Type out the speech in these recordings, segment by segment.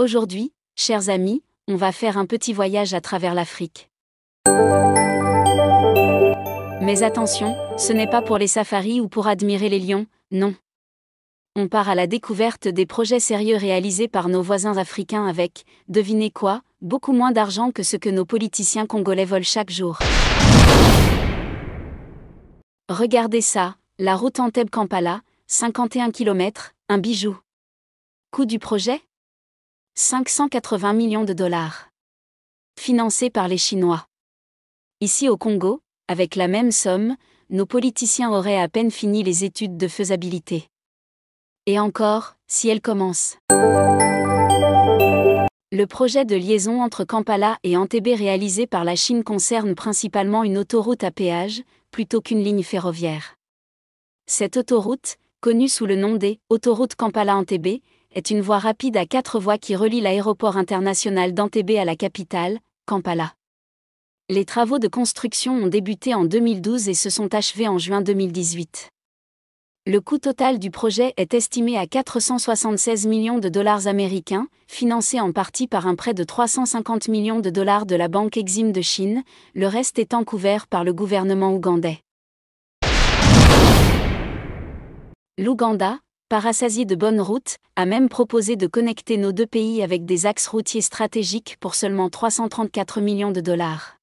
Aujourd'hui, chers amis, on va faire un petit voyage à travers l'Afrique. Mais attention, ce n'est pas pour les safaris ou pour admirer les lions, non. On part à la découverte des projets sérieux réalisés par nos voisins africains avec, devinez quoi, beaucoup moins d'argent que ce que nos politiciens congolais volent chaque jour. Regardez ça, la route Entebbe-Kampala, 51 km, un bijou. Coût du projet ? 580 millions de dollars. Financé par les Chinois. Ici au Congo, avec la même somme, nos politiciens auraient à peine fini les études de faisabilité. Et encore, si elles commencent. Le projet de liaison entre Kampala et Entebbe réalisé par la Chine concerne principalement une autoroute à péage, plutôt qu'une ligne ferroviaire. Cette autoroute, connue sous le nom des autoroutes Kampala-Entebbe, est une voie rapide à 4 voies qui relie l'aéroport international d'Entebbe à la capitale, Kampala. Les travaux de construction ont débuté en 2012 et se sont achevés en juin 2018. Le coût total du projet est estimé à 476 millions de dollars américains, financé en partie par un prêt de 350 millions de dollars de la Banque Exim de Chine, le reste étant couvert par le gouvernement ougandais. L'Ouganda, parassasié de bonnes routes, a même proposé de connecter nos deux pays avec des axes routiers stratégiques pour seulement 334 millions de dollars.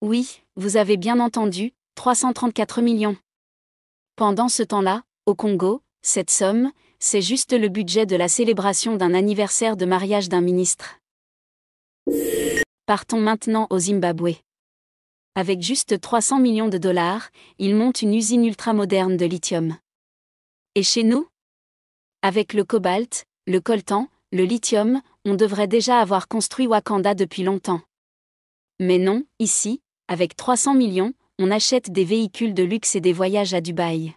Oui, vous avez bien entendu, 334 millions. Pendant ce temps-là, au Congo, cette somme, c'est juste le budget de la célébration d'un anniversaire de mariage d'un ministre. Partons maintenant au Zimbabwe. Avec juste 300 millions de dollars, ils montent une usine ultramoderne de lithium. Et chez nous ? Avec le cobalt, le coltan, le lithium, on devrait déjà avoir construit Wakanda depuis longtemps. Mais non, ici, avec 300 millions, on achète des véhicules de luxe et des voyages à Dubaï.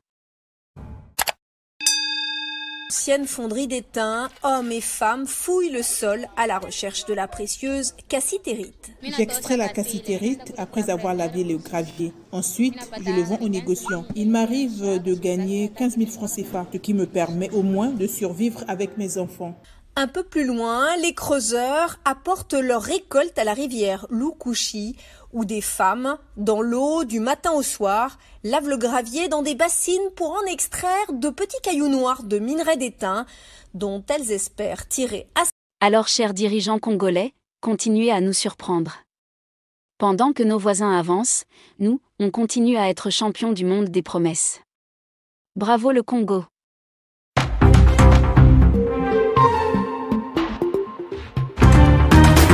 Ancienne fonderie d'étain, hommes et femmes fouillent le sol à la recherche de la précieuse cassitérite. J'extrais la cassitérite après avoir lavé le gravier. Ensuite, je le vends aux négociants. Il m'arrive de gagner 15 000 francs CFA, ce qui me permet au moins de survivre avec mes enfants. Un peu plus loin, les creuseurs apportent leur récolte à la rivière Lukushi, où des femmes, dans l'eau du matin au soir, lavent le gravier dans des bassines pour en extraire de petits cailloux noirs de minerais d'étain, dont elles espèrent tirer assez. Alors, chers dirigeants congolais, continuez à nous surprendre. Pendant que nos voisins avancent, nous, on continue à être champions du monde des promesses. Bravo le Congo!